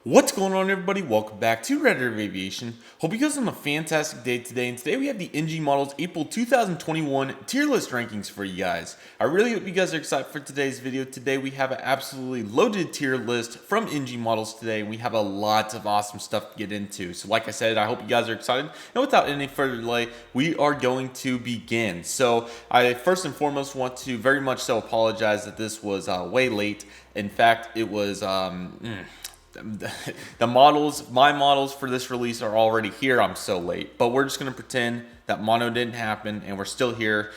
What's going on, everybody? Welcome back to Redriveraviation. Hope you guys are on a fantastic day today. And today we have the NG Models April 2021 tier list rankings for you guys. I really hope you guys are excited for today's video. Today we have an absolutely loaded tier list from NG Models today. We have a lot of awesome stuff to get into. So like I said, I hope you guys are excited. And without any further delay, we are going to begin. So I first and foremost want to very much so apologize that this was way late. In fact, it was... my models for this release are already here. I'm so late, but we're just going to pretend that mono didn't happen and we're still here.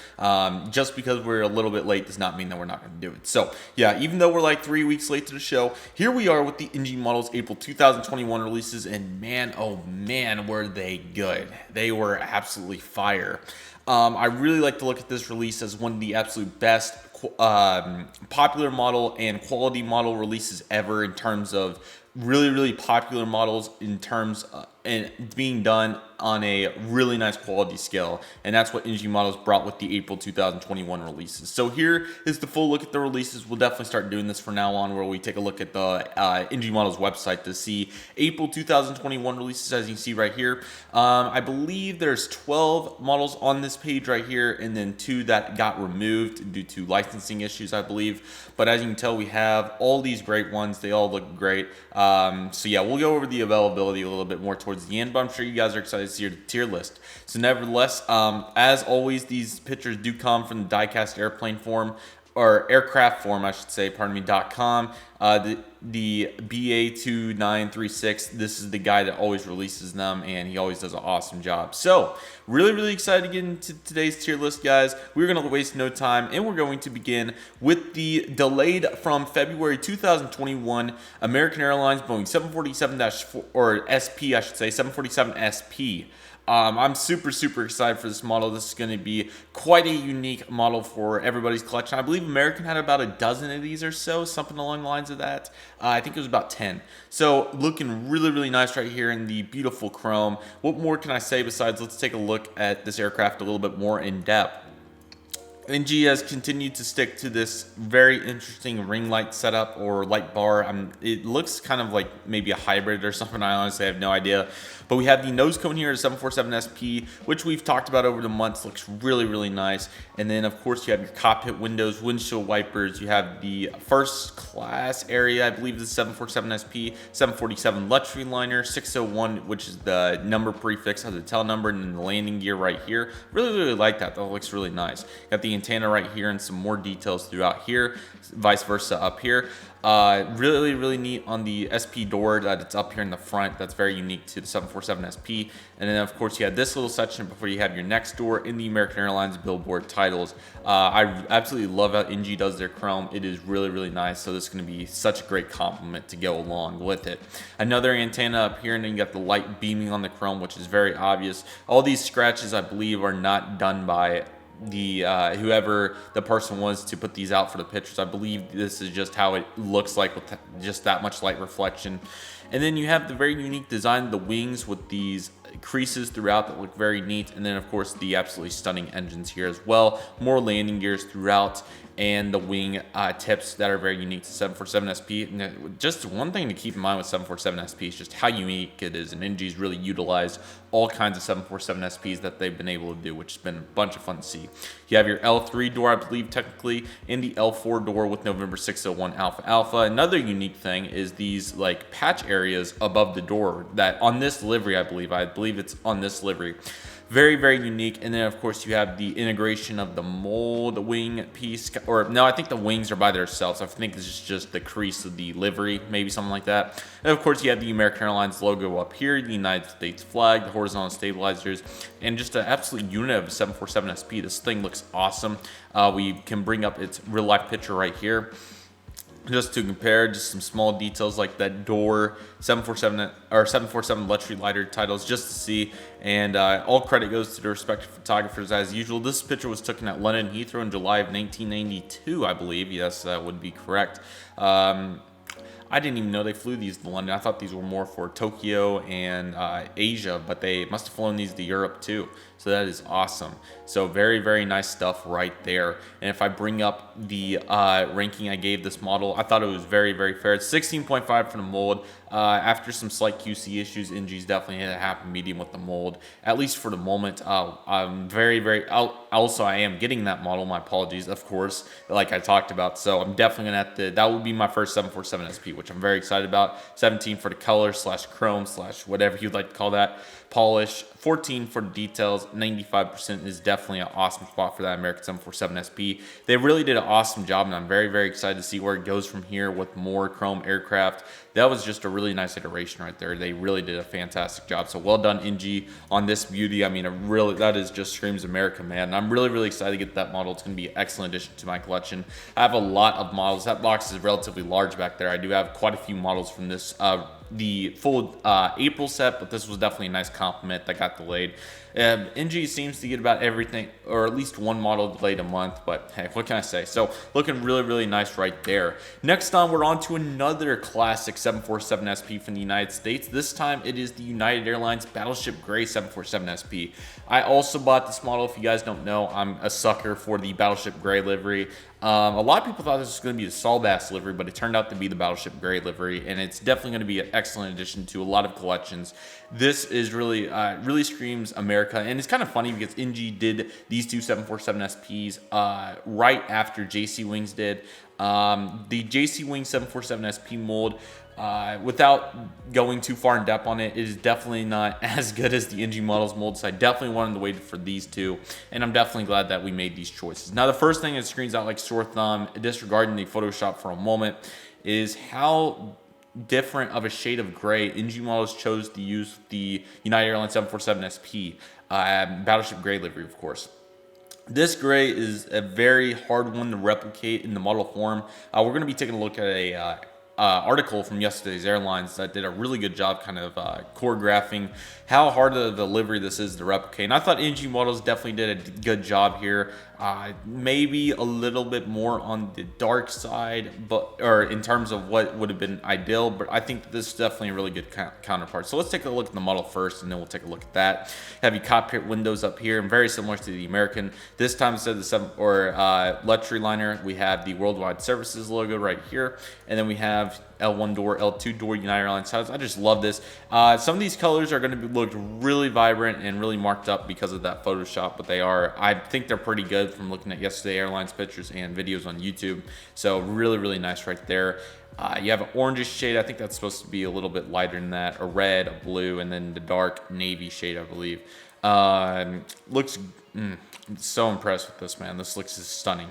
Just because we're a little bit late does not mean that we're not going to do it. So yeah, even though we're like 3 weeks late to the show, here we are with the NG Models April 2021 releases, and man, oh man, were they good. They were absolutely fire. I really like to look at this release as one of the absolute best popular model and quality model releases ever, in terms of really popular models, in terms and being done on a really nice quality scale. And that's what NG Models brought with the April 2021 releases. So here is the full look at the releases. We'll definitely start doing this from now on, where we take a look at the NG Models website to see April 2021 releases. As you can see right here, I believe there's 12 models on this page right here, and then 2 that got removed due to licensing issues, I believe. But as you can tell, we have all these great ones. They all look great. So yeah, we'll go over the availability a little bit more towards the end, but I'm sure you guys are excited to see your tier list. So nevertheless, as always, these pictures do come from the diecast airplane form, or aircraft form, I should say, pardon me, .com. The BA2936, this is the guy that always releases them, and he always does an awesome job. So really excited to get into today's tier list, guys. We're going to waste no time, and we're going to begin with the delayed from February 2021 American Airlines Boeing 747-4, or SP, I should say, 747 SP. I'm super excited for this model. This is going to be quite a unique model for everybody's collection. I believe American had about a dozen of these or so, something along the lines of that. I think it was about 10. So looking really nice right here in the beautiful chrome. What more can I say besides let's take a look at this aircraft a little bit more in depth. NG has continued to stick to this very interesting ring light setup, or light bar. It looks kind of like maybe a hybrid or something. I honestly have no idea. But we have the nose cone here at 747 SP, which we've talked about over the months. Looks really nice. And then, of course, you have your cockpit windows, windshield wipers. You have the first class area. I believe this is 747 SP, 747 luxury liner, 601, which is the number prefix, has the tail number, and then the landing gear right here. Really like that. That looks really nice. Got the antenna right here and some more details throughout here, vice versa up here. Really neat on the SP door that it's up here in the front. That's very unique to the 747 SP. And then of course you have this little section before you have your next door in the American Airlines billboard titles. I absolutely love how NG does their chrome. It is really nice. So this is going to be such a great compliment to go along with it. Another antenna up here, and then you got the light beaming on the chrome, which is very obvious. All these scratches, I believe, are not done by the whoever the person was to put these out for the pictures. I believe this is just how it looks like with just that much light reflection. And then you have the very unique design of the wings with these creases throughout that look very neat. And then of course the absolutely stunning engines here as well. More landing gears throughout, and the wing tips that are very unique to 747 SP. And just one thing to keep in mind with 747 SP is just how unique it is, and NG's really utilized all kinds of 747 SPs that they've been able to do, which has been a bunch of fun to see. You have your L3 door, I believe, technically, and the L4 door with November 601 Alpha. Another unique thing is these like patch areas above the door that on this livery, I believe it's on this livery. Very unique. And then of course you have the integration of the mold wing piece, or no, I think the wings are by themselves. I think this is just the crease of the livery, maybe something like that. And of course you have the American Airlines logo up here, the United States flag, the horizontal stabilizers, and just an absolute unit of 747 SP. This thing looks awesome. We can bring up its real life picture right here, just to compare just some small details like that door, 747 luxury lighter titles, just to see. And all credit goes to the respective photographers as usual. This picture was taken at London Heathrow in July of 1992, I believe. Yes, that would be correct. I didn't even know they flew these to London. I thought these were more for Tokyo and Asia, but they must have flown these to Europe too. So that is awesome. So very, very nice stuff right there. And if I bring up the ranking I gave this model, I thought it was very, very fair. It's 16.5 for the mold. After some slight QC issues, NG's definitely hit a happy medium with the mold, at least for the moment. I'm very, very, also I am getting that model, my apologies, of course, like I talked about. So I'm definitely gonna have to, that would be my first 747 SP, which I'm very excited about. 17 for the color / chrome / whatever you'd like to call that, polish. 14 for the details. 95% is definitely an awesome spot for that American 747 SP. They really did an awesome job, and I'm very, very excited to see where it goes from here with more chrome aircraft. That was just a really nice iteration right there. They really did a fantastic job. So well done, NG, on this beauty. I mean, that is just screams America, man. And I'm really, really excited to get that model. It's going to be an excellent addition to my collection. I have a lot of models. That box is relatively large back there. I do have quite a few models from this the full April set, but this was definitely a nice compliment that got delayed. NG seems to get about everything, or at least one model delayed a month, but hey, what can I say? So looking really, really nice right there. Next on, we're on to another classic 747 SP from the United States. This time it is the United Airlines Battleship Gray 747 SP. I also bought this model. If you guys don't know, I'm a sucker for the Battleship Gray livery. A lot of people thought this was going to be the Solbass livery, but it turned out to be the Battleship Gray livery, and it's definitely going to be an excellent addition to a lot of collections. This is really, really screams America, and it's kind of funny because NG did these two 747 SPs right after JC Wings did. The JC Wing 747 SP mold, without going too far in depth on it, it is definitely not as good as the NG models mold, so I definitely wanted to wait for these two, and I'm definitely glad that we made these choices. Now, the first thing that screams out like sore thumb, disregarding the Photoshop for a moment, is how different of a shade of gray NG models chose to use the United Airlines 747 SP, Battleship Gray livery, of course. This gray is a very hard one to replicate in the model form. We're going to be taking a look at a article from yesterday's airlines that did a really good job kind of choreographing how hard of a livery this is to replicate. And I thought NG models definitely did a good job here. Maybe a little bit more on the dark side, or in terms of what would have been ideal, but I think this is definitely a really good counterpart. So let's take a look at the model first, and then we'll take a look at that. Have your cockpit windows up here, and very similar to the American. This time, instead of the luxury liner, we have the Worldwide Services logo right here, and then we have L1 door, L2 door United Airlines sides. I just love this. Some of these colors are going to look really vibrant and really marked up because of that Photoshop, but I think they're pretty good from looking at yesterday airlines pictures and videos on YouTube. So really, really nice right there. You have an orangish shade. I think that's supposed to be a little bit lighter than that. A red, a blue, and then the dark navy shade, I believe. Looks so impressed with this, man. This looks stunning.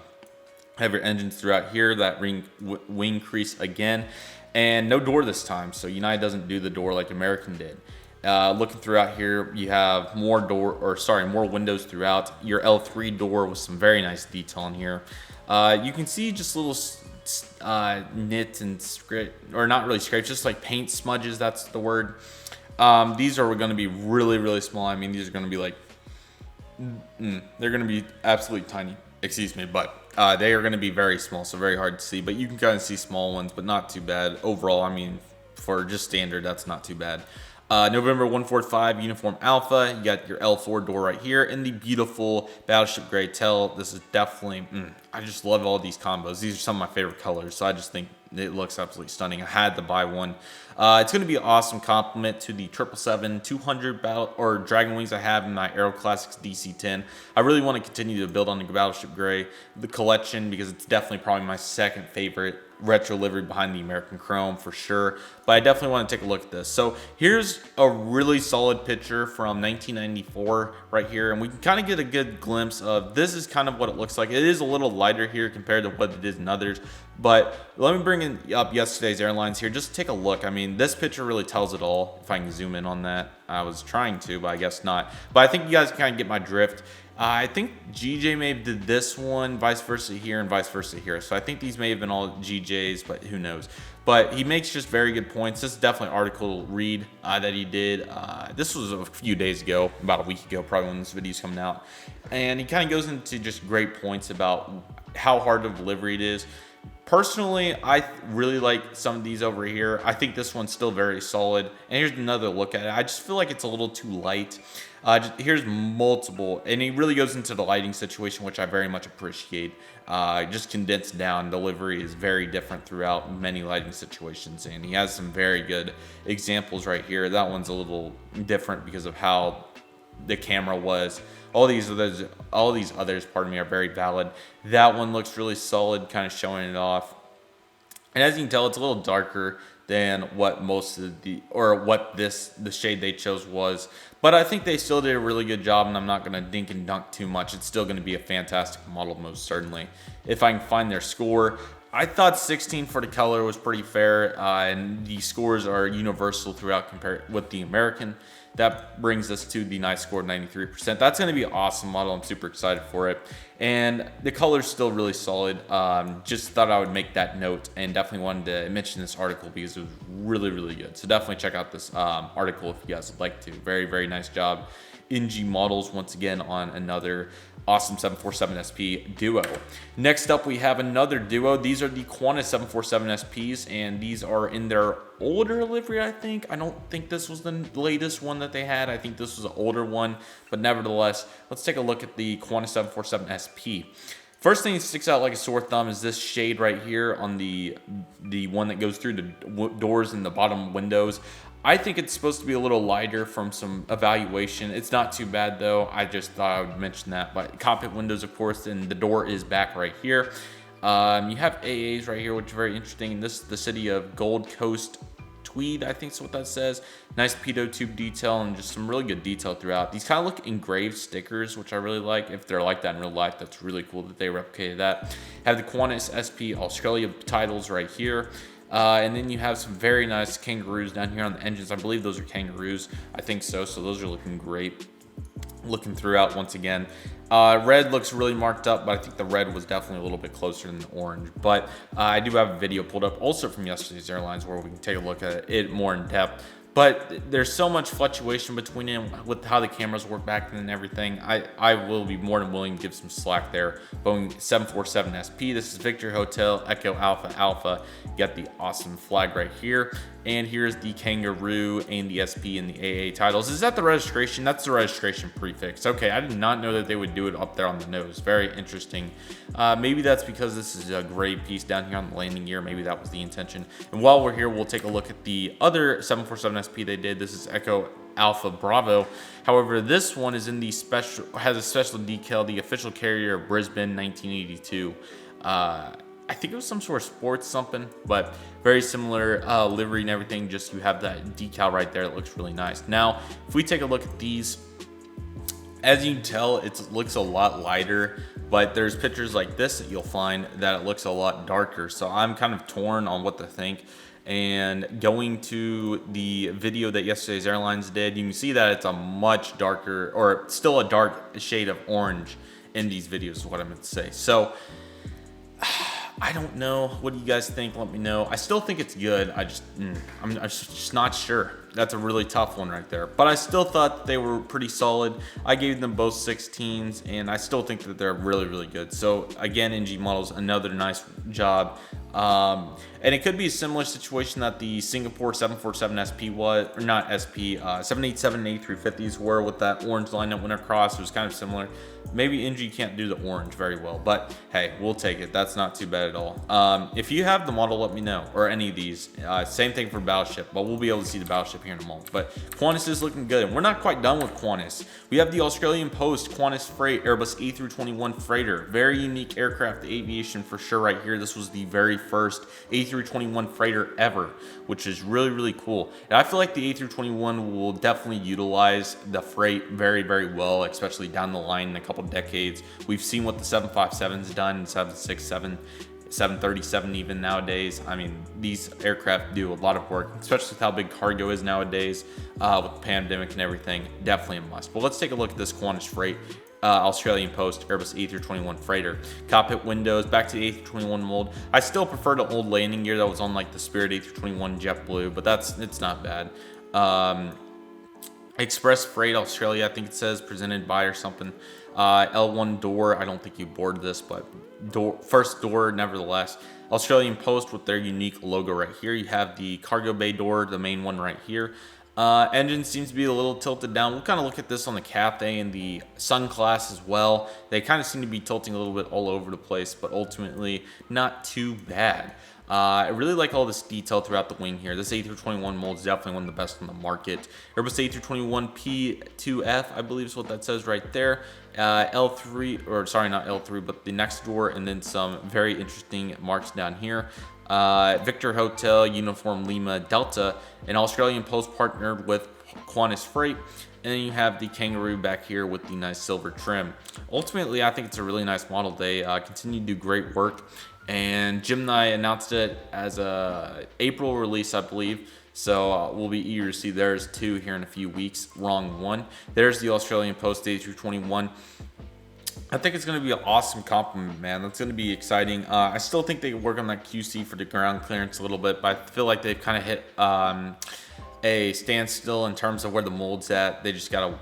Have your engines throughout here, that wing crease again, and no door this time. So United doesn't do the door like American did. Looking throughout here, you have more windows throughout. Your L3 door with some very nice detail in here. You can see just little nits and scrape, or not really scrapes, just like paint smudges. That's the word. These are going to be really, really small. I mean, these are going to be like, they're going to be absolutely tiny. Excuse me, but they are going to be very small, so very hard to see. But you can kind of see small ones, but not too bad overall. I mean, for just standard, that's not too bad. November 145 Uniform Alpha. You got your L4 door right here in the beautiful Battleship Gray tail. This is definitely, I just love all these combos. These are some of my favorite colors, so I just think it looks absolutely stunning. I had to buy one. It's going to be an awesome complement to the 777-200 Dragon Wings I have in my Aero Classics DC-10. I really want to continue to build on the Battleship Gray, the collection, because it's definitely probably my second favorite retro livery behind the American Chrome for sure. But I definitely want to take a look at this. So here's a really solid picture from 1994 right here, and we can kind of get a good glimpse of this is kind of what it looks like. It is a little lighter here compared to what it is in others, but let me bring up yesterday's airlines here. Just take a look. I mean, this picture really tells it all. If I can zoom in on that, I was trying to, but I guess not. But I think you guys can kind of get my drift. I think GJ may have did this one, vice versa here, and vice versa here. So I think these may have been all GJ's, but who knows. But he makes just very good points. This is definitely an article read that he did. This was a few days ago, about a week ago, probably when this video's coming out. And he kind of goes into just great points about how hard of a delivery it is. Personally, I really like some of these over here. I think this one's still very solid. And here's another look at it. I just feel like it's a little too light. Here's multiple, and he really goes into the lighting situation, which I very much appreciate. Just condensed down, delivery is very different throughout many lighting situations, and he has some very good examples right here. That one's a little different because of how the camera was. All these others, pardon me, are very valid. That one looks really solid, kind of showing it off. And as you can tell, it's a little darker than what most of the shade they chose was. But I think they still did a really good job, and I'm not going to dink and dunk too much. It's still going to be a fantastic model, most certainly. If I can find their score, I thought 16 for the color was pretty fair, and the scores are universal throughout compared with the American. That brings us to the nice score of 93%. That's going to be an awesome model. I'm super excited for it. And the color's still really solid. Just thought I would make that note, and definitely wanted to mention this article because it was really, really good. So definitely check out this article if you guys would like to. Very, very nice job. NG Models once again on another awesome 747 SP duo. Next up, we have another duo. These are the Qantas 747 SPs, and these are in their older livery, I think. I don't think this was the latest one that they had. I think this was an older one, but nevertheless, let's take a look at the Qantas 747 SP. First thing that sticks out like a sore thumb is this shade right here on the one that goes through the doors and the bottom windows. I think it's supposed to be a little lighter from some evaluation. It's not too bad though. I just thought I would mention that. But cockpit windows, of course, and the door is back right here. You have AAs right here, which is very interesting. And this is the city of Gold Coast Tweed, I think is what that says. Nice pitot tube detail and just some really good detail throughout. These kind of look engraved stickers, which I really like. If they're like that in real life, that's really cool that they replicated that. Have the Qantas SP Australia titles right here. And then you have some very nice kangaroos down here on the engines. I believe those are kangaroos. I think so. So those are looking great. Looking throughout once again. Red looks really marked up, but I think the red was definitely a little bit closer than the orange. But I do have a video pulled up also from yesterday's airlines where we can take a look at it more in depth. But there's so much fluctuation between it with how the cameras work back then and everything. I will be more than willing to give some slack there. Boeing 747 SP. This is Victor Hotel Echo Alpha Alpha. You got the awesome flag right here. And here's the kangaroo and the SP and the AA titles. Is that the registration? That's the registration prefix. Okay, I did not know that they would do it up there on the nose. Very interesting. Maybe that's because this is a gray piece down here on the landing gear. Maybe that was the intention. And while we're here, we'll take a look at the other 747 SP they did. This is Echo Alpha Bravo. However, this one is in the has a special decal, the official carrier of Brisbane 1982. I think it was some sort of sports something, but very similar livery and everything. Just you have that decal right there. It looks really nice. Now, if we take a look at these, as you can tell, it looks a lot lighter, but there's pictures like this that you'll find that it looks a lot darker. So I'm kind of torn on what to think. And going to the video that yesterday's airlines did, you can see that it's a much darker, or still a dark shade of orange in these videos is what I meant to say. So I don't know. What do you guys think? Let me know. I still think it's good. I'm just not sure. That's a really tough one right there. But I still thought they were pretty solid. I gave them both 16s, and I still think that they're really, really good. So again, NG Models, another nice job. And it could be a similar situation that the Singapore 747 SP was, or not SP, 787 and A350s were with that orange line that went across. It was kind of similar. Maybe NG can't do the orange very well, but hey, we'll take it. That's not too bad at all. If you have the model, let me know, or any of these. Same thing for Battleship, but we'll be able to see the Battleship here in a moment. But Qantas is looking good, and we're not quite done with Qantas. We have the Australian Post Qantas Freight Airbus A321 Freighter. Very unique aircraft, aviation for sure right here. This was the very first A321 freighter ever, which is really, really cool. And I feel like the A321 will definitely utilize the freight very, very well, especially down the line in a couple decades. We've seen what the 757's done, and 767, 737 even nowadays. I mean, these aircraft do a lot of work, especially with how big cargo is nowadays with the pandemic and everything. Definitely a must. But let's take a look at this Qantas Freight Australian Post Airbus A321 freighter. Cockpit windows, back to the A321 mold. I still prefer the old landing gear that was on like the Spirit A321 JetBlue, but it's not bad. Express Freight Australia, I think it says, presented by or something. L1 door, I don't think you boarded this, but first door nevertheless. Australian Post with their unique logo right here. You have the cargo bay door, the main one right here. Engine seems to be a little tilted down. We'll kind of look at this on the Cathay and the Sunclass as well. They kind of seem to be tilting a little bit all over the place, but ultimately not too bad. I really like all this detail throughout the wing here. This A321 mold is definitely one of the best on the market. Airbus A321P2F, I believe is what that says right there. L3, or sorry, not L3, but the next door, and then some very interesting marks down here. Victor Hotel, Uniform Lima Delta, an Australian Post partnered with Qantas Freight. And then you have the Kangaroo back here with the nice silver trim. Ultimately, I think it's a really nice model. They continue to do great work. And Gemini announced it as a April release, I believe. So we'll be eager to see theirs too here in a few weeks. Wrong one. There's the Australian Post A321. I think it's going to be an awesome compliment, man. That's going to be exciting. I still think they can work on that QC for the ground clearance a little bit, but I feel like they've kind of hit a standstill in terms of where the mold's at. They just got to,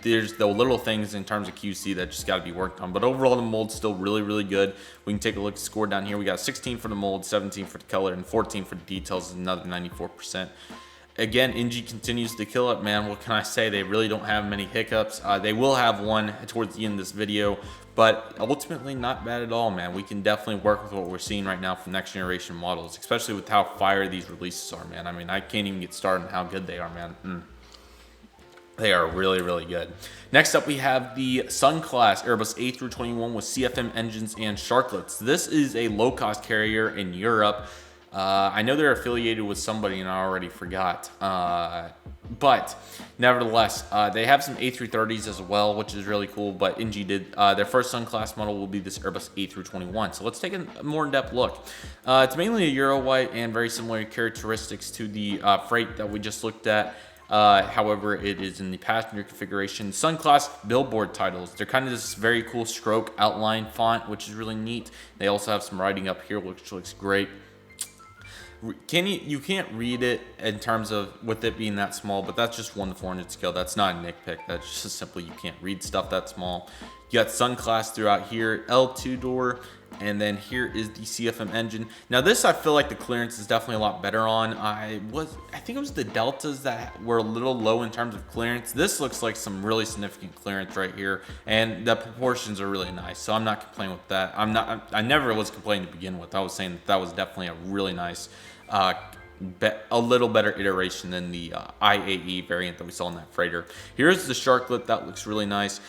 there's the little things in terms of QC that just got to be worked on. But overall, the mold's still really, really good. We can take a look at the score down here. We got 16 for the mold, 17 for the color, and 14 for the details, another 94%. Again, NG continues to kill it, man. What can I say? They really don't have many hiccups. They will have one towards the end of this video, but ultimately not bad at all, man. We can definitely work with what we're seeing right now from next generation models, especially with how fire these releases are, man. I mean, I can't even get started on how good they are, man. They are really, really good. Next up, we have the Sunclass Airbus A321 with CFM engines and sharklets. This is a low-cost carrier in Europe. I know they're affiliated with somebody and I already forgot. But nevertheless, they have some A330s as well, which is really cool. But NG did their first Sunclass model will be this Airbus A321. So let's take a more in-depth look. It's mainly a Euro white and very similar characteristics to the freight that we just looked at. However, it is in the passenger configuration. Sunclass billboard titles. They're kind of this very cool stroke outline font, which is really neat. They also have some writing up here, which looks great. You can't read it in terms of with it being that small, but that's just 1 to 400 scale. That's not a nitpick. That's just simply you can't read stuff that small. You got Sunclass throughout here, L2 door, and then here is the CFM engine. Now this, I feel like the clearance is definitely a lot better on. I think it was the Deltas that were a little low in terms of clearance. This looks like some really significant clearance right here, and the proportions are really nice. So I'm not complaining with that. I never was complaining to begin with. I was saying that was definitely a really nice, a little better iteration than the IAE variant that we saw in that freighter. Here's the sharklet. That looks really nice.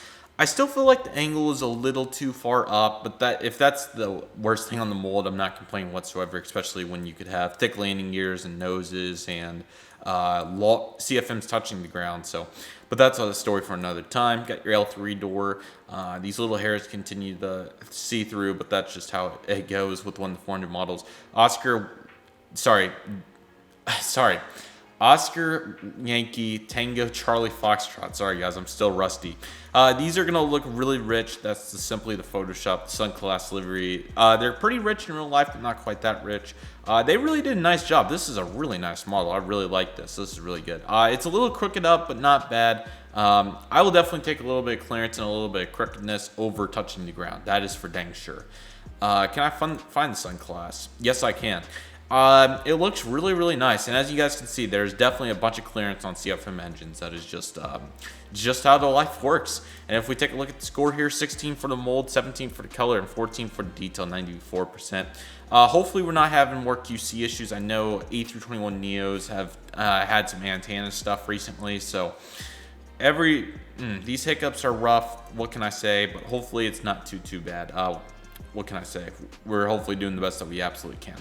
I still feel like the angle is a little too far up, but if that's the worst thing on the mold, I'm not complaining whatsoever, especially when you could have thick landing gears and noses and CFMs touching the ground. So, but that's a story for another time. Got your L3 door. These little hairs continue to see through, but that's just how it goes with 1 to 400 models. Oscar Yankee Tango Charlie Foxtrot. Sorry guys, I'm still rusty. These are gonna look really rich. That's simply the Photoshop Sunclass livery. They're pretty rich in real life, but not quite that rich. They really did a nice job. This is a really nice model. I really like this. This is really good. It's a little crooked up, but not bad. I will definitely take a little bit of clearance and a little bit of crookedness over touching the ground. That is for dang sure. Can I find the Sunclass? Yes, I can. It looks really, really nice, and as you guys can see, there's definitely a bunch of clearance on CFM engines. That is just how the life works. And if we take a look at the score here, 16 for the mold, 17 for the color, and 14 for the detail, 94%. Hopefully we're not having more QC issues. I know A321neos have had some antenna stuff recently, so these hiccups are rough. What can I say? But hopefully it's not too bad. What can I say? We're hopefully doing the best that we absolutely can.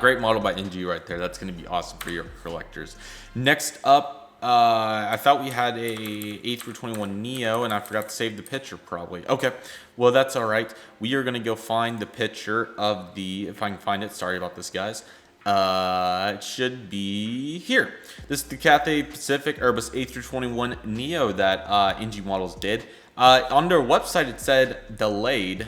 Great model by NG right there. That's going to be awesome for your collectors. Next up, I thought we had a A321neo, and I forgot to save the picture probably. Okay, well that's all right. We are going to go find the picture of the, if I can find it. Sorry about this, guys. It should be here. This is the Cathay Pacific Airbus A321neo that NG models did. On their website, it said delayed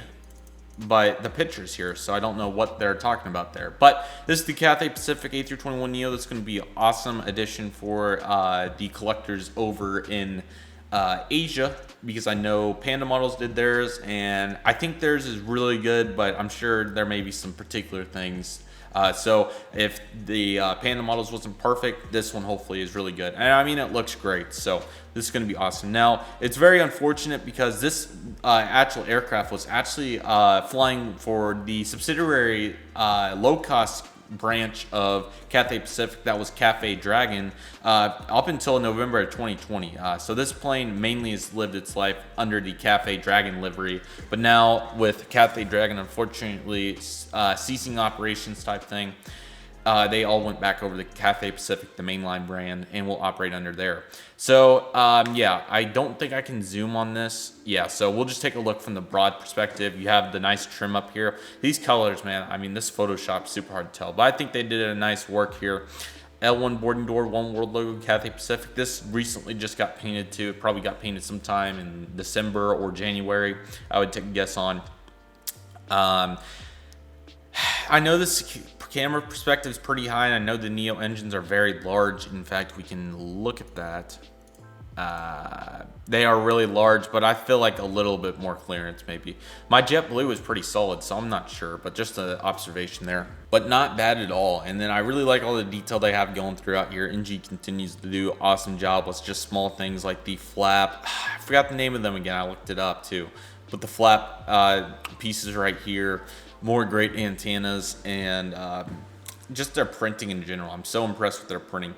by the pictures here, so I don't know what they're talking about there. But this is the Cathay Pacific A321neo. That's going to be an awesome addition for the collectors over in Asia, because I know Panda Models did theirs, and I think theirs is really good, but I'm sure there may be some particular things. So if the Panda Models wasn't perfect, this one hopefully is really good. And I mean, it looks great. So this is going to be awesome. Now, it's very unfortunate because this actual aircraft was actually flying for the subsidiary low-cost branch of Cathay Pacific, that was Cathay Dragon, up until November of 2020. So this plane mainly has lived its life under the Cathay Dragon livery, but now with Cathay Dragon unfortunately ceasing operations type thing, they all went back over to Cathay Pacific, the mainline brand, and will operate under there. So yeah, I don't think I can zoom on this. Yeah, so we'll just take a look from the broad perspective. You have the nice trim up here. These colors, man, I mean, this Photoshop's super hard to tell, but I think they did a nice work here. L1 boarding door, One World logo, Cathay Pacific. This recently just got painted too. It probably got painted sometime in December or January, I would take a guess on. I know this camera perspective is pretty high, and I know the Neo engines are very large. In fact, we can look at that. They are really large, but I feel like a little bit more clearance maybe. My JetBlue is pretty solid, so I'm not sure, but just an observation there. But not bad at all. And then I really like all the detail they have going throughout here. NG continues to do an awesome job with just small things like the flap. I forgot the name of them again. I looked it up too. But the flap pieces right here. More great antennas, and just their printing in general. I'm so impressed with their printing.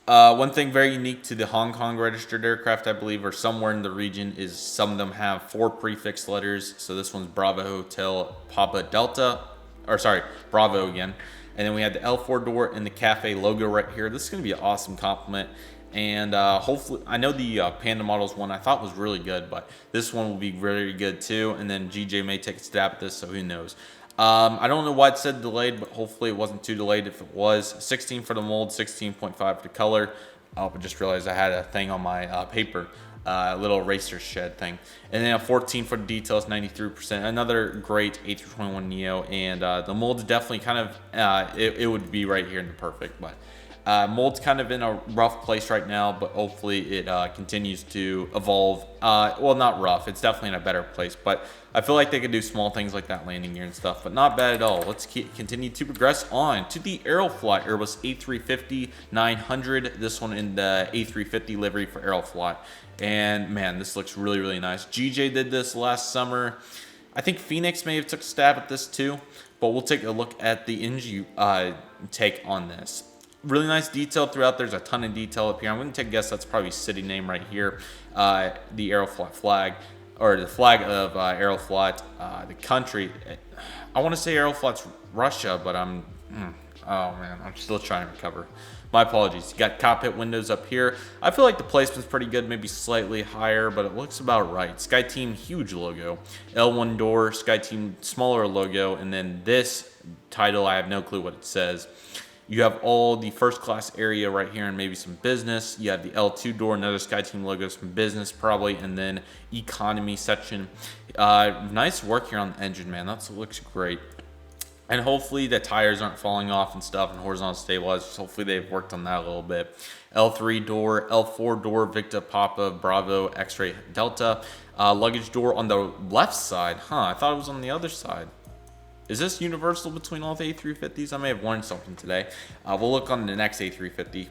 One thing very unique to the Hong Kong registered aircraft, I believe, or somewhere in the region, is some of them have 4 prefix letters. So this one's Bravo Hotel Papa Delta, or sorry, Bravo again. And then we had the L4 door and the Cathay logo right here. This is going to be an awesome compliment. And hopefully, I know the Panda Models one I thought was really good, but this one will be very good too. And then GJ may take a stab at this, so who knows. I don't know why it said delayed, but hopefully it wasn't too delayed. If it was, 16 for the mold, 16.5 for the color. I just realized I had a thing on my paper, a little eraser shed thing. And then a 14 for the details, 93%. Another great A321neo, and the mold's definitely kind of, it would be right here in the perfect, but mold's kind of in a rough place right now, but hopefully it continues to evolve. Well, not rough, it's definitely in a better place, but I feel like they could do small things like that landing gear and stuff, but not bad at all. Let's continue to progress on to the Aeroflot Airbus A350-900. This one in the A350 livery for Aeroflot. And man, this looks really, really nice. GJ did this last summer. I think Phoenix may have took a stab at this too, but we'll take a look at the NG take on this. Really nice detail throughout. There's a ton of detail up here. I'm going to take a guess that's probably city name right here. The Aeroflot flag, or the flag of Aeroflot, the country. I want to say Aeroflot's Russia, but oh man, I'm still trying to recover. My apologies. You got cockpit windows up here. I feel like the placement's pretty good, maybe slightly higher, but it looks about right. SkyTeam, huge logo. L1 door, SkyTeam, smaller logo, and then this title, I have no clue what it says. You have all the first class area right here and maybe some business. You have the L2 door, another SkyTeam logo, some business probably, and then economy section. Nice work here on the engine, man. That looks great. And hopefully the tires aren't falling off and stuff, and horizontal stabilizers. Hopefully they've worked on that a little bit. L3 door, L4 door, Victor Papa, Bravo, X-ray Delta. Luggage door on the left side. I thought it was on the other side. Is this universal between all the A350s? I may have learned something today. We'll look on the next A350.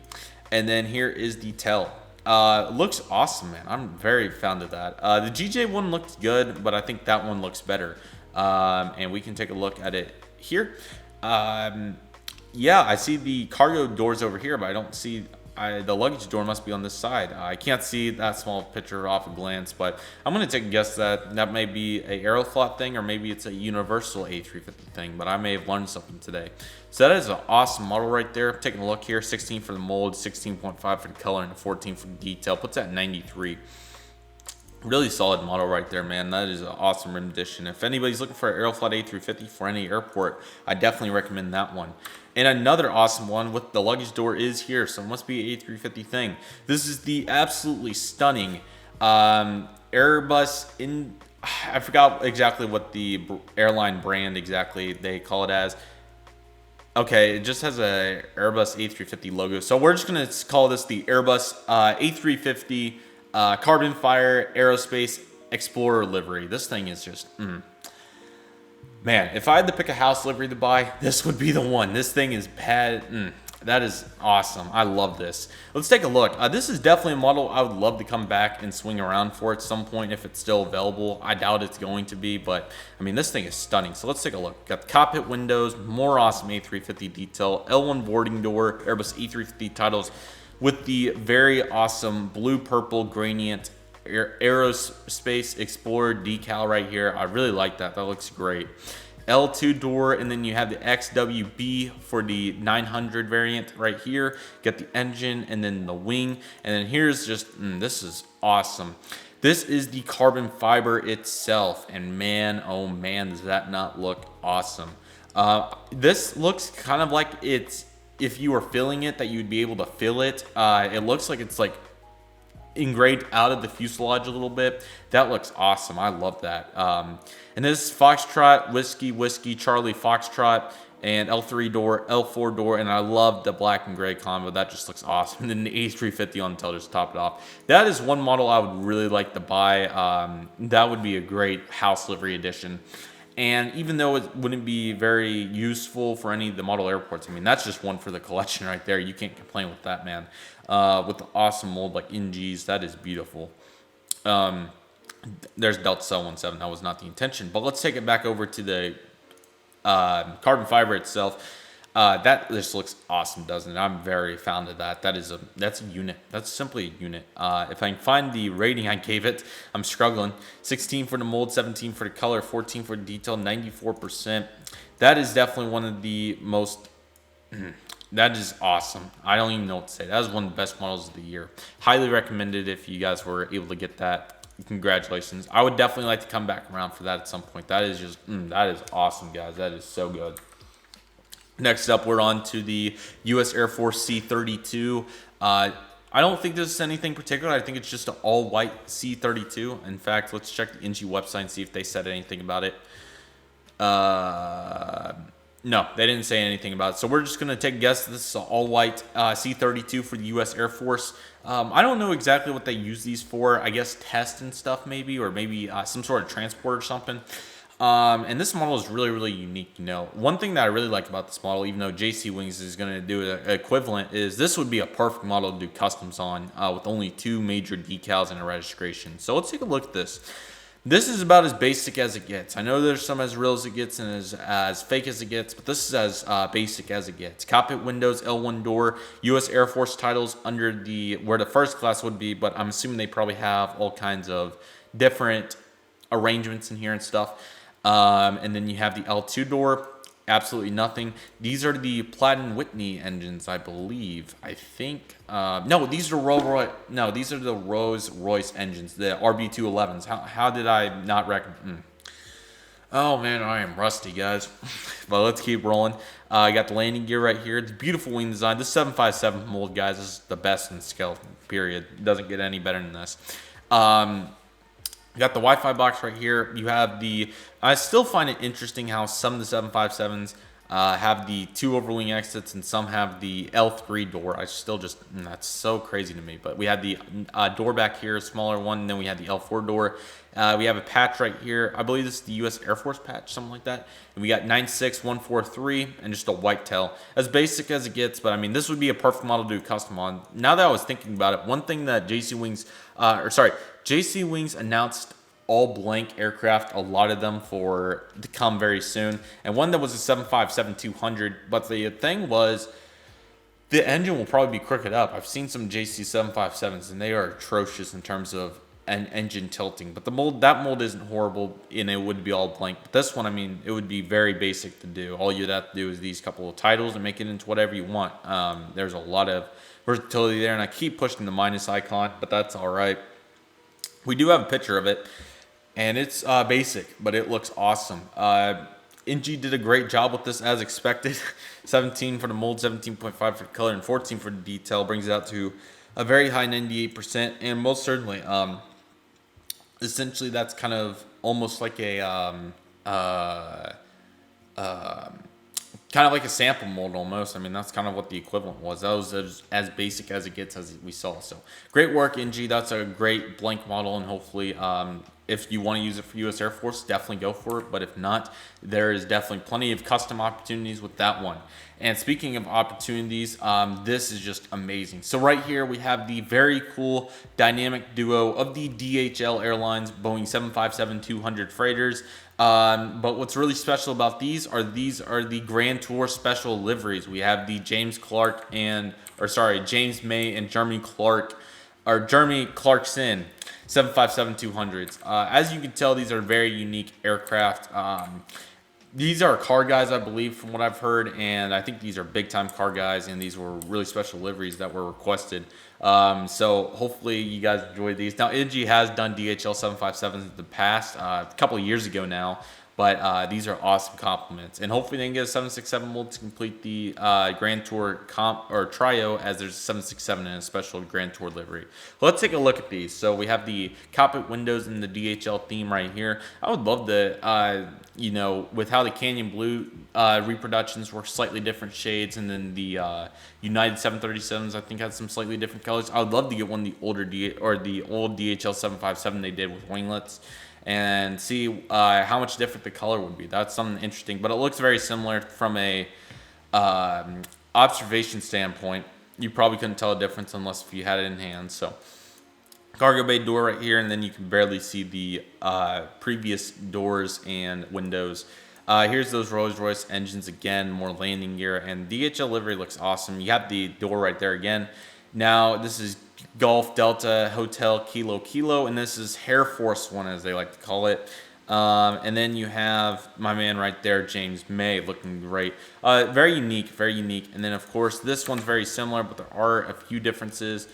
And then here is the tail. Looks awesome, man. I'm very fond of that. The GJ one looks good, but I think that one looks better. And we can take a look at it here. Yeah, I see the cargo doors over here, but I don't see... the luggage door must be on this side. I can't see that small picture off a glance, but I'm going to take a guess that that may be a Aeroflot thing, or maybe it's a universal A350 thing, but I may have learned something today. So that is an awesome model right there. Taking a look here, 16 for the mold, 16.5 for the color, and 14 for the detail. Puts that at 93. Really solid model right there, man. That is an awesome rendition. If anybody's looking for an Aeroflot A350 for any airport, I definitely recommend that one. And another awesome one with the luggage door is here, so it must be an A350 thing. This is the absolutely stunning Airbus in... I forgot exactly what the airline brand exactly they call it as. Okay, it just has a Airbus A350 logo. So we're just going to call this the Airbus A350 Carbon Fire Aerospace Explorer livery. This thing is just, man, if I had to pick a house livery to buy, this would be the one. This thing is bad. That is awesome. I love this. Let's take a look. This is definitely a model I would love to come back and swing around for at some point if it's still available. I doubt it's going to be, but I mean, this thing is stunning. So let's take a look. Got the cockpit windows, more awesome A350 detail, L1 boarding door, Airbus A350 titles with the very awesome blue-purple gradient Aerospace Explorer decal right here. I really like that. That looks great. L2 door, and then you have the XWB for the 900 variant right here. Got the engine and then the wing, and then here's just, this is awesome. This is the carbon fiber itself, and man, oh man, does that not look awesome. This looks kind of like it's, if you were filling it, that you'd be able to fill it. It looks like it's like engraved out of the fuselage a little bit. That looks awesome. I love that. And this is Foxtrot, Whiskey, Charlie, Foxtrot, and L3 door, L4 door, and I love the black and gray combo. That just looks awesome. And then the A350 on the tail just top it off. That is one model I would really like to buy. That would be a great house livery edition. And even though it wouldn't be very useful for any of the model airports, I mean, that's just one for the collection right there. You can't complain with that, man. With the awesome mold like NGs, that is beautiful. There's Delta 717. That was not the intention. But let's take it back over to the carbon fiber itself. That just looks awesome, doesn't it? I'm very fond of that. That's a unit. That's simply a unit. If I can find the rating I gave it, I'm struggling. 16 for the mold, 17 for the color, 14 for the detail, 94%. That is definitely one of the most. That is awesome. I don't even know what to say. That is one of the best models of the year. Highly recommended if you guys were able to get that. Congratulations. I would definitely like to come back around for that at some point. That is just, that is awesome, guys. That is so good. Next up, we're on to the U.S. Air Force C32. I don't think this is anything particular. I think it's just an all-white C32. In fact, let's check the NG website and see if they said anything about it. No, they didn't say anything about it. So we're just going to take a guess. This is an all-white C32 for the U.S. Air Force. I don't know exactly what they use these for. I guess test and stuff maybe, or maybe some sort of transport or something. And this model is really, really unique. You know, one thing that I really like about this model, even though JC Wings is going to do an equivalent, is this would be a perfect model to do customs on with only 2 major decals and a registration. So let's take a look at this. This is about as basic as it gets. I know there's some as real as it gets and as fake as it gets, but this is as basic as it gets. Cockpit windows, L1 door, U.S. Air Force titles under where the first class would be, but I'm assuming they probably have all kinds of different arrangements in here and stuff. And then you have the L2 door, absolutely nothing. These are the Pratt & Whitney engines, I believe. I think, no, these are these are the Rolls-Royce engines, the RB211s. How did I not recognize? Oh man, I am rusty, guys. But let's keep rolling. I got the landing gear right here. It's beautiful wing design. This 757 mold, guys, is the best in scale, period. It doesn't get any better than this. You got the Wi-Fi box right here. You have I still find it interesting how some of the 757s have the 2 overwing exits and some have the L3 door. That's so crazy to me. But we have the door back here, a smaller one, and then we have the L4 door. We have a patch right here. I believe this is the U.S. Air Force patch, something like that. And we got 96143 and just a white tail. As basic as it gets, but I mean, this would be a perfect model to do custom on. Now that I was thinking about it, one thing that JC Wings announced all blank aircraft, a lot of them to come very soon. And one that was a 757-200. But the thing was, the engine will probably be crooked up. I've seen some JC 757s, and they are atrocious in terms of an engine tilting. But that mold isn't horrible, and it would be all blank. But this one, I mean, it would be very basic to do. All you'd have to do is these couple of titles and make it into whatever you want. There's a lot of versatility there, and I keep pushing the minus icon, but that's all right. We do have a picture of it. And it's basic, but it looks awesome. NG did a great job with this as expected. 17 for the mold, 17.5 for the color, and 14 for the detail. Brings it out to a very high 98%. And most certainly, essentially that's kind of almost like a kind of like a sample mold almost. I mean, that's kind of what the equivalent was. That was as basic as it gets, as we saw. So great work, NG. That's a great blank model, and hopefully if you want to use it for US Air Force, definitely go for it. But if not, there is definitely plenty of custom opportunities with that one. And speaking of opportunities, this is just amazing. So right here we have the very cool dynamic duo of the DHL Airlines Boeing 757-200 freighters. But what's really special about these are the Grand Tour special liveries. We have the James May and Jeremy Clarkson 757-200s. As you can tell, these are very unique aircraft. These are car guys, I believe, from what I've heard, and I think these are big-time car guys, and these were really special liveries that were requested. So hopefully you guys enjoy these. Now, NG has done DHL 757s in the past, a couple of years ago now, but these are awesome compliments. And hopefully they can get a 767 mold to complete the Grand Tour trio, as there's a 767 in a special Grand Tour livery. Let's take a look at these. So we have the cockpit windows in the DHL theme right here. I would love the, with how the Canyon Blue reproductions were slightly different shades, and then the United 737s I think had some slightly different colors. I would love to get one of the older the old DHL 757 they did with winglets, and see how much different the color would be. That's something interesting, but it looks very similar from a observation standpoint. You probably couldn't tell a difference unless if you had it in hand. So cargo bay door right here, and then you can barely see the previous doors and windows. Here's those Rolls-Royce engines again, more landing gear, and DHL livery looks awesome. You have the door right there again. Now this is Golf Delta Hotel Kilo Kilo, and this is Air Force One, as they like to call it. And then you have my man right there, James May, looking great. Very unique, very unique. And then of course this one's very similar, but there are a few differences.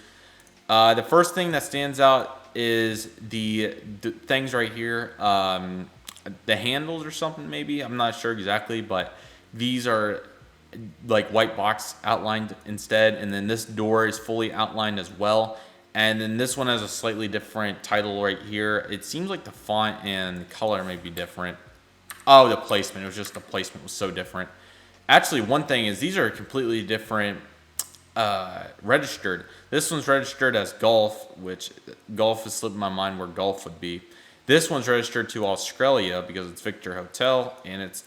The first thing that stands out is the things right here, the handles or something maybe. I'm not sure exactly, but these are like white box outlined instead, and then this door is fully outlined as well. And then this one has a slightly different title right here. It seems like the font and color may be different. Oh, the placement. It was just the placement was so different. Actually, one thing is these are completely different registered. This one's registered as Golf, which Golf has slipped my mind where Golf would be. This one's registered to Australia because it's Victor Hotel, and it's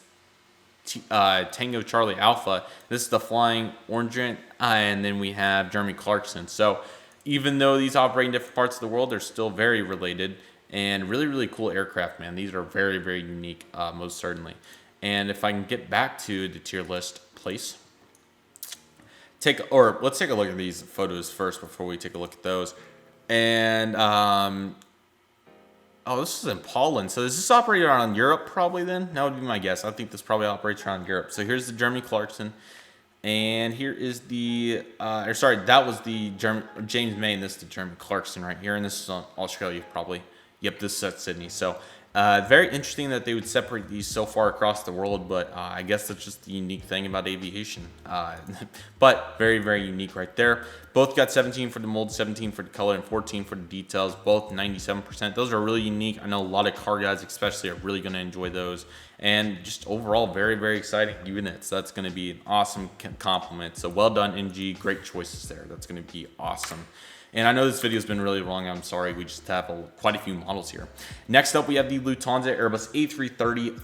Tango Charlie Alpha. This is the Flying Orangent, and then we have Jeremy Clarkson. So even though these operate in different parts of the world, they're still very related, and really, really cool aircraft, man. These are very, very unique, most certainly. And if I can get back to the tier list place, let's take a look at these photos first before we take a look at those. And oh, this is in Poland. So is this operated around Europe probably then? That would be my guess. I think this probably operates around Europe. So here's the Jeremy Clarkson. And here is the, that was the James May, and this is the Jeremy Clarkson right here. And this is on Australia probably. Yep, this is at Sydney. So very interesting that they would separate these so far across the world, but I guess that's just the unique thing about aviation. But very, very unique right there. Both got 17 for the mold, 17 for the color, and 14 for the details, both 97%. Those are really unique. I know a lot of car guys especially are really going to enjoy those. And just overall, very, very exciting units. That's going to be an awesome compliment. So well done, NG. Great choices there. That's going to be awesome. And I know this video has been really long. I'm sorry. We just have quite a few models here. Next up, we have the Lufthansa Airbus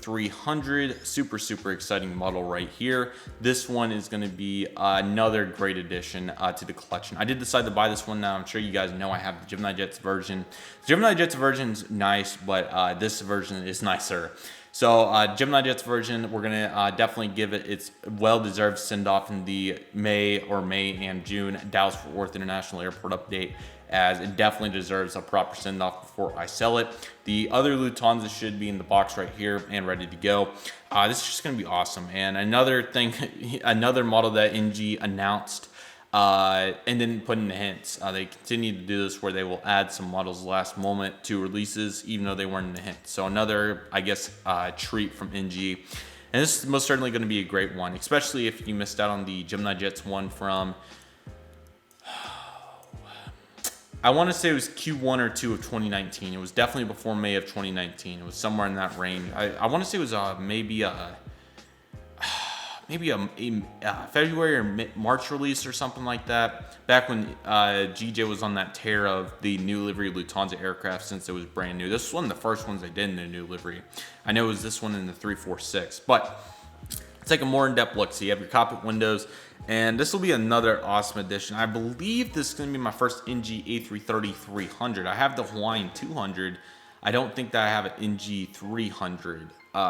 A330300. Super, super exciting model right here. This one is going to be another great addition to the collection. I did decide to buy this one now. I'm sure you guys know I have the Gemini Jets version. The Gemini Jets version is nice, but this version is nicer. So Gemini Jets version, we're going to definitely give it its well-deserved send-off in the May and June Dallas-Fort Worth International Airport update, as it definitely deserves a proper send-off before I sell it. The other Lufthansa should be in the box right here and ready to go. This is just going to be awesome. And another thing, another model that NG announced and didn't put in the hints. They continue to do this where they will add some models last moment to releases, even though they weren't in the hints. So another, I guess, treat from NG. And this is most certainly going to be a great one, especially if you missed out on the Gemini Jets one from, I want to say it was Q1 or 2 of 2019. It was definitely before May of 2019. It was somewhere in that range. I want to say it was maybe a February or March release or something like that. Back when GJ was on that tear of the new livery Lufthansa aircraft, since it was brand new. This was one of the first ones they did in the new livery. I know it was this one in the 346, but let's take a more in-depth look. So you have your cockpit windows, and this will be another awesome addition. I believe this is going to be my first NG A330300. I have the Hawaiian 200. I don't think that I have an NG 300.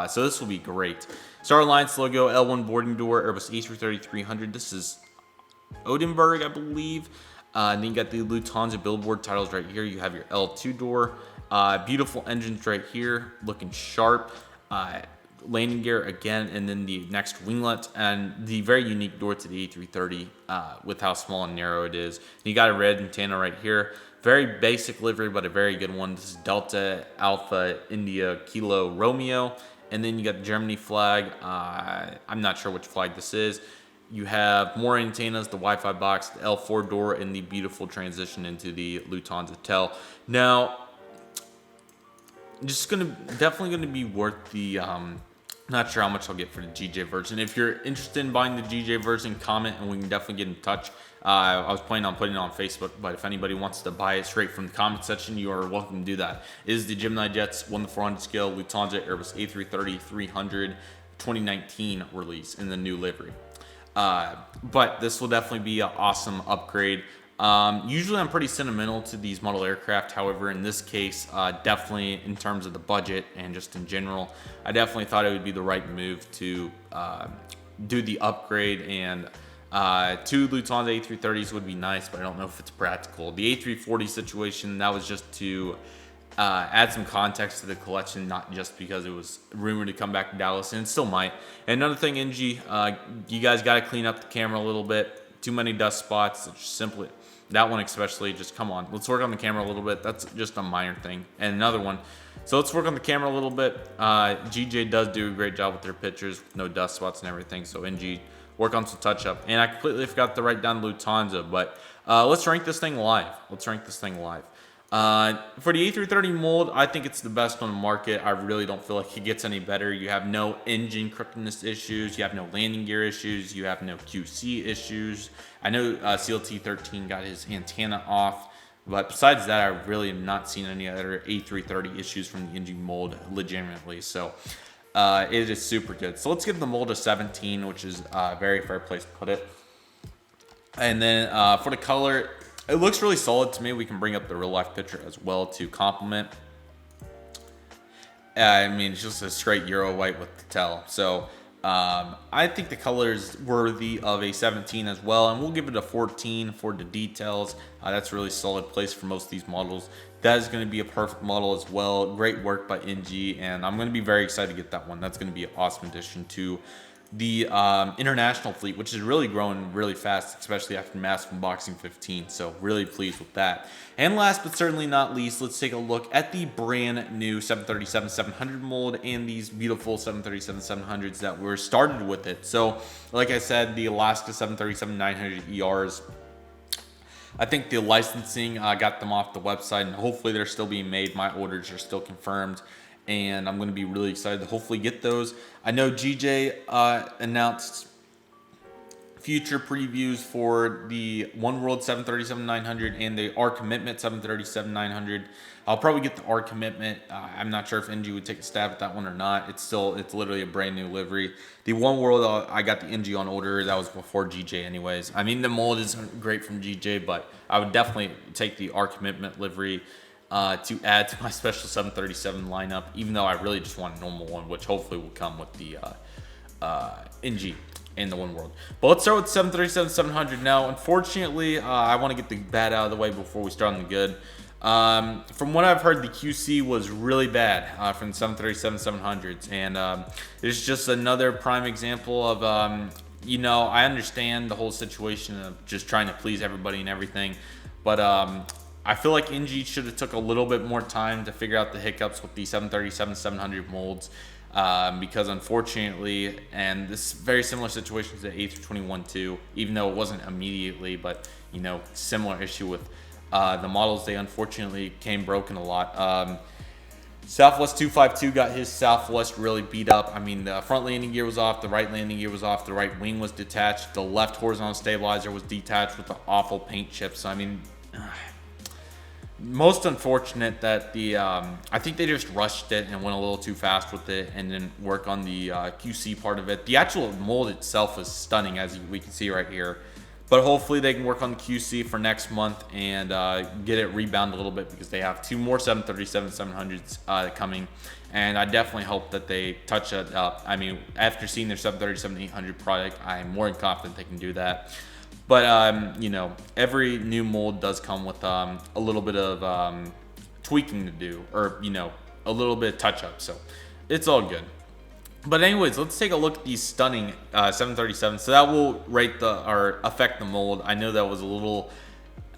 So this will be great. Star Alliance logo, L1 boarding door, Airbus A330300. This is Odenburg, I believe. And then you got the Lufthansa billboard titles right here. You have your L2 door. Beautiful engines right here, looking sharp. Landing gear again, and then the next winglet, and the very unique door to the A330 with how small and narrow it is. You got a red antenna right here. Very basic livery, but a very good one. This is Delta Alpha India Kilo Romeo. And then you got the Germany flag. I'm not sure which flag this is. You have more antennas, the Wi-Fi box, the L4 door, and the beautiful transition into the Lufthansa Tel. Now, definitely gonna be worth the not sure how much I'll get for the GJ version. If you're interested in buying the GJ version, comment and we can definitely get in touch. I was planning on putting it on Facebook, but if anybody wants to buy it straight from the comment section, you are welcome to do that. It is the Gemini Jets 1:400 scale Lufthansa Airbus A330-300 2019 release in the new livery. But this will definitely be an awesome upgrade. Usually I'm pretty sentimental to these model aircraft. However, in this case, definitely in terms of the budget and just in general, I definitely thought it would be the right move to do the upgrade, and two Lufthansa A330s would be nice, but I don't know if it's practical. The A340 situation, that was just to add some context to the collection, not just because it was rumored to come back to Dallas, and it still might. And another thing, NG, you guys got to clean up the camera a little bit. Too many dust spots. It's simply that one especially. Just come on, let's work on the camera a little bit. That's just a minor thing. And another one, so let's work on the camera a little bit. GJ does do a great job with their pictures, with no dust spots and everything. So NG, work on some touch up. And I completely forgot to write down Lufthansa, but let's rank this thing live. For the A330 mold, I think it's the best on the market. I really don't feel like it gets any better. You have no engine crookedness issues. You have no landing gear issues. You have no QC issues. I know CLT13 got his antenna off, but besides that, I really have not seen any other A330 issues from the engine mold legitimately. So it is super good. So let's give the mold a 17, which is a very fair place to put it. And then for the color, it looks really solid to me. We can bring up the real life picture as well to complement. I mean, it's just a straight Euro white with the tail. So I think the color is worthy of a 17 as well. And we'll give it a 14 for the details. That's a really solid place for most of these models. That is going to be a perfect model as well. Great work by NG. And I'm going to be very excited to get that one. That's going to be an awesome addition to the international fleet, which is really growing really fast, especially after Massive Unboxing 15. So really pleased with that. And last but certainly not least, let's take a look at the brand new 737-700 mold and these beautiful 737-700s that were started with it. So like I said, the Alaska 737-900 ERs, I think the licensing got them off the website, and hopefully they're still being made. My orders are still confirmed, and I'm going to be really excited to hopefully get those. I know GJ announced future previews for the One World 737-900 and the R Commitment 737-900. I'll probably get the R Commitment. I'm not sure if NG would take a stab at that one or not. It's literally a brand new livery. The One World, I got the NG on order. That was before GJ anyways. I mean, the mold isn't great from GJ, but I would definitely take the R Commitment livery to add to my special 737 lineup, even though I really just want a normal one, which hopefully will come with the NG and the One World. But let's start with 737-700 now. Unfortunately, I want to get the bad out of the way before we start on the good. From what I've heard, the QC was really bad from the 737-700s, and it's just another prime example of, I understand the whole situation of just trying to please everybody and everything, but I feel like NG should have took a little bit more time to figure out the hiccups with the 737-700 molds, because unfortunately, and this is very similar situation to the A321-2, even though it wasn't immediately, but similar issue with the models. They unfortunately came broken a lot. Southwest 252 got his Southwest really beat up. I mean, the front landing gear was off, the right landing gear was off, the right wing was detached, the left horizontal stabilizer was detached with the awful paint chips. So, I mean, most unfortunate that the I think they just rushed it and went a little too fast with it and didn't work on the QC part of it. The actual mold itself is stunning, as we can see right here. But hopefully they can work on the QC for next month and get it rebound a little bit, because they have 2 more 737-700s coming. And I definitely hope that they touch it up. I mean, after seeing their 737-800 product, I'm more than confident they can do that. But, you know, every new mold does come with a little bit of tweaking to do, or, you know, a little bit of touch-up. So it's all good. But anyways, let's take a look at these stunning 737s. So that will rate or affect the mold. I know that was a little,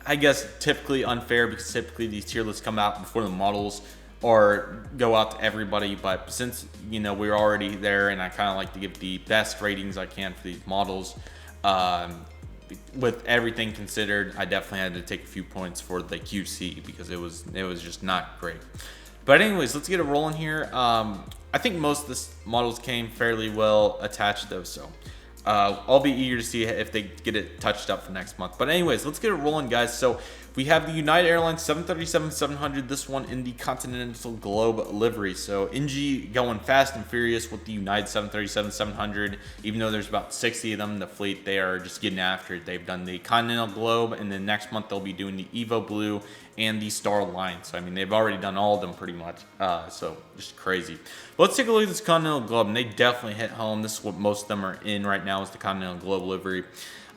I guess, typically unfair, because typically these tier lists come out before the models or go out to everybody. But since, you know, we're already there, and I kind of like to give the best ratings I can for these models, with everything considered, I definitely had to take a few points for the QC, because it was just not great. But anyways, let's get it rolling here. I think most of the models came fairly well attached though, so I'll be eager to see if they get it touched up for next month. But anyways, let's get it rolling, guys. So we have the United Airlines 737-700, this one in the Continental Globe livery. So NG going fast and furious with the United 737-700. Even though there's about 60 of them in the fleet, they are just getting after it. They've done the Continental Globe, and then next month they'll be doing the Evo Blue and the Star Line. So I mean, they've already done all of them pretty much. So just crazy. But let's take a look at this Continental Globe, and they definitely hit home. This is what most of them are in right now, is the Continental Globe livery.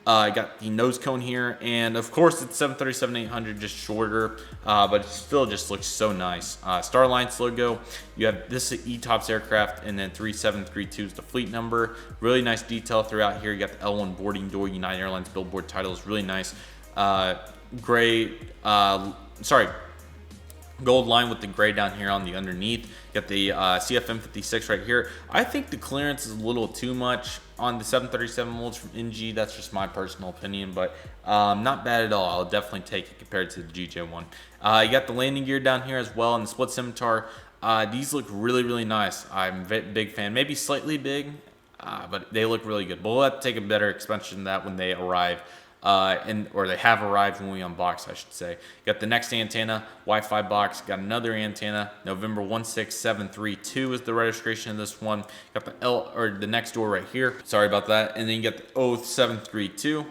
I got the nose cone here, and of course it's 737-800, just shorter, but it still just looks so nice. Starline's logo, you have this ETOPS aircraft, and then 3732 is the fleet number. Really nice detail throughout here. You got the L1 boarding door, United Airlines billboard title is really nice. Gray, gold line with the gray down here on the underneath. You got the CFM56 right here. I think the clearance is a little too much on the 737 molds from NG. That's just my personal opinion, but not bad at all. I'll definitely take it compared to the GJ1. You got the landing gear down here as well, and the split scimitar. These look really, really nice. I'm a big fan. Maybe slightly big, but they look really good. But we'll have to take a better inspection of that when they arrive. Or they have arrived when we unbox, I should say. Got the next antenna, Wi-Fi box. Got another antenna, November 16732 is the registration of this one. Got the next door right here. Sorry about that. And then you got the 0732.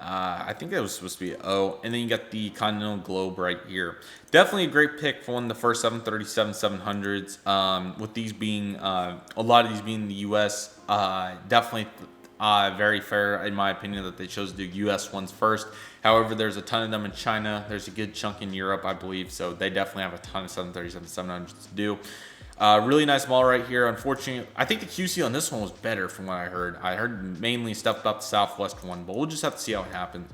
I think that was supposed to be O. And then you got the Continental Globe right here. Definitely a great pick for one of the first 737-700s. With these being, a lot of these being in the U.S., definitely very fair in my opinion that they chose to do US ones first. However, there's a ton of them in China. There's a good chunk in Europe, I believe. So they definitely have a ton of 737-700s to do. Really nice model right here. Unfortunately, I think the QC on this one was better from what I heard. I heard mainly stuff about the Southwest one, but we'll just have to see how it happens.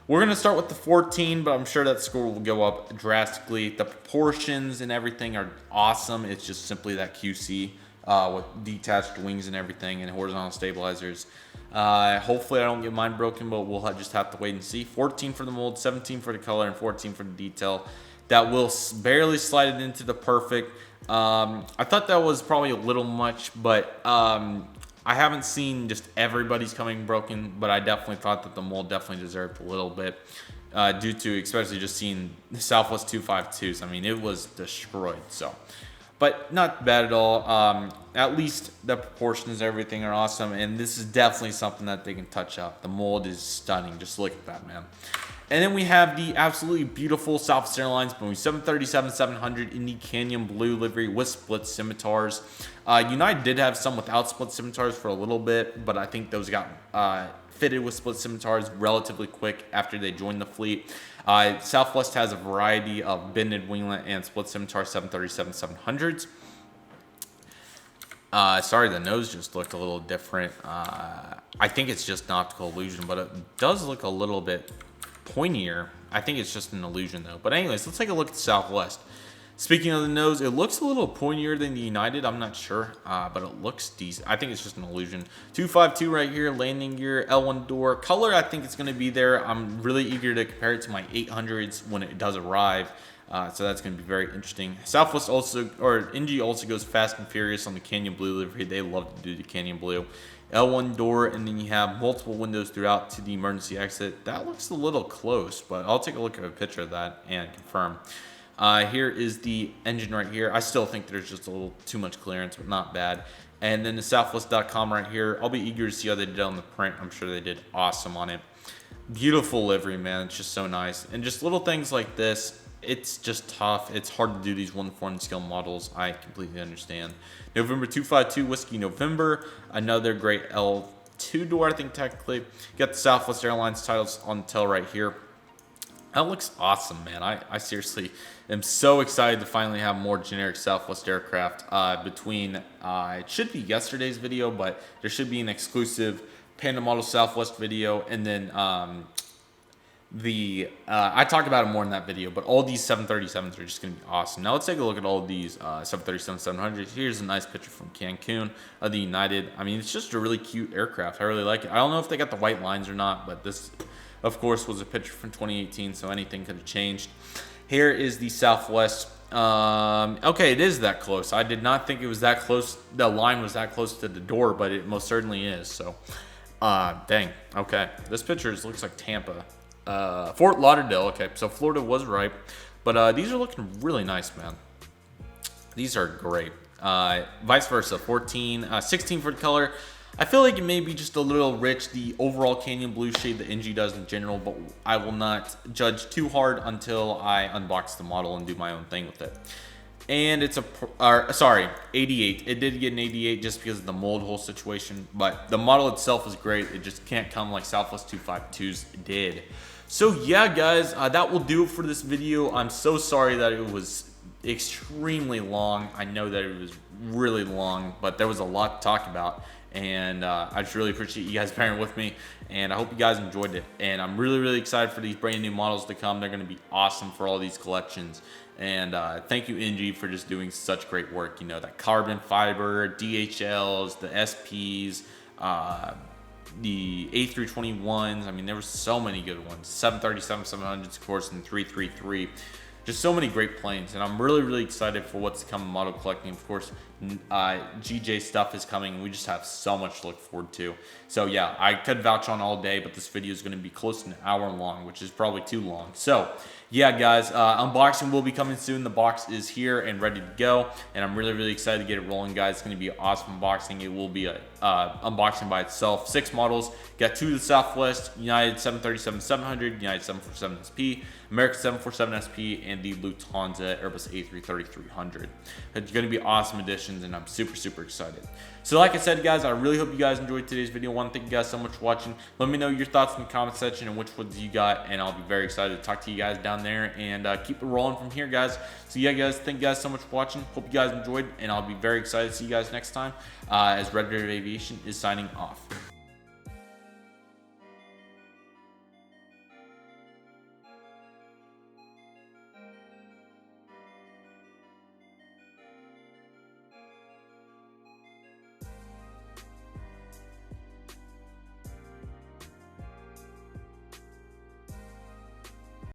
We're going to start with the 14, but I'm sure that score will go up drastically. The proportions and everything are awesome. It's just simply that QC with detached wings and everything and horizontal stabilizers. Hopefully I don't get mine broken, but we'll just have to wait and see. 14 for the mold, 17 for the color, and 14 for the detail. That will barely slide it into the perfect. I thought that was probably a little much, but I haven't seen just everybody's coming broken, but I definitely thought that the mold definitely deserved a little bit due to especially just seeing the Southwest 252s. I mean, it was destroyed, so. But not bad at all. At least the proportions, everything are awesome. And this is definitely something that they can touch up. The mold is stunning. Just look at that, man. And then we have the absolutely beautiful Southwest Airlines Boeing 737-700 in the Canyon Blue livery with split scimitars. United did have some without split scimitars for a little bit, but I think those got fitted with split scimitars relatively quick after they joined the fleet. Southwest has a variety of bended winglet and split scimitar 737-700s. Sorry, the nose just looked a little different. I think it's just an optical illusion, but it does look a little bit pointier. I think it's just an illusion though. But anyways, let's take a look at the Southwest. Speaking of the nose, it looks a little pointier than the United. I'm not sure, but it looks decent. I think it's just an illusion. 252 right here, landing gear, L1 door. Color, I think it's going to be there. I'm really eager to compare it to my 800s when it does arrive. So that's going to be very interesting. Southwest also, or NG also goes fast and furious on the Canyon Blue livery. They love to do the Canyon Blue. L1 door, and then you have multiple windows throughout to the emergency exit. That looks a little close, but I'll take a look at a picture of that and confirm. Here is the engine right here. I still think there's just a little too much clearance, but not bad. And then the Southwest.com right here. I'll be eager to see how they did on the print. I'm sure they did awesome on it. Beautiful livery, man. It's just so nice. And just little things like this, it's just tough. It's hard to do these 1-to-4 scale models. I completely understand. November 252 Whiskey November. Another great L2 door, I think, technically. Got the Southwest Airlines titles on the tail right here. That looks awesome, man. I seriously am so excited to finally have more generic Southwest aircraft between, it should be yesterday's video, but there should be an exclusive Panda Model Southwest video, and then I talked about it more in that video, but all these 737s are just going to be awesome. Now let's take a look at all of these 737-700s. Here's a nice picture from Cancun of the United. I mean, it's just a really cute aircraft. I really like it. I don't know if they got the white lines or not, but this, of course, was a picture from 2018, so anything could have changed. Here is the Southwest. Okay, it is that close. I did not think it was that close. The line was that close to the door, but it most certainly is. So, dang. Okay, this picture looks like Tampa. Fort Lauderdale. Okay, so Florida was right, but these are looking really nice, man. These are great. Vice versa, 16 for the color. I feel like it may be just a little rich, the overall Canyon Blue shade that NG does in general, but I will not judge too hard until I unbox the model and do my own thing with it. And it's sorry, 88. It did get an 88 just because of the mold hole situation, but the model itself is great. It just can't come like Southwest 252s did. So yeah, guys, that will do it for this video. I'm so sorry that it was extremely long. I know that it was really long, but there was a lot to talk about. And I just really appreciate you guys bearing with me, and I hope you guys enjoyed it. And I'm really, really excited for these brand new models to come. They're going to be awesome for all these collections. And thank you, NG, for just doing such great work. You know, that carbon fiber, DHLs, the SPs, the A321s. I mean, there were so many good ones. 737-700s, of course, and 333. Just so many great planes, and I'm really, really excited for what's to come in model collecting. Of course, GJ stuff is coming. We just have so much to look forward to. So yeah, I could vouch on all day, but this video is going to be close to an hour long, which is probably too long. So yeah, guys, unboxing will be coming soon. The box is here and ready to go, and I'm really, really excited to get it rolling, guys. It's going to be an awesome unboxing. It will be a unboxing by itself. 6 models. Got 2 of the Southwest, United 737-700, United 747SP, American 747SP, and the Lufthansa Airbus A330300. It's going to be awesome additions, and I'm super, super excited. So like I said, guys, I really hope you guys enjoyed today's video. I want to thank you guys so much for watching. Let me know your thoughts in the comment section and which ones you got, and I'll be very excited to talk to you guys down there and keep it rolling from here, guys. So yeah, guys, thank you guys so much for watching. Hope you guys enjoyed, and I'll be very excited to see you guys next time as Redriveraviation is signing off.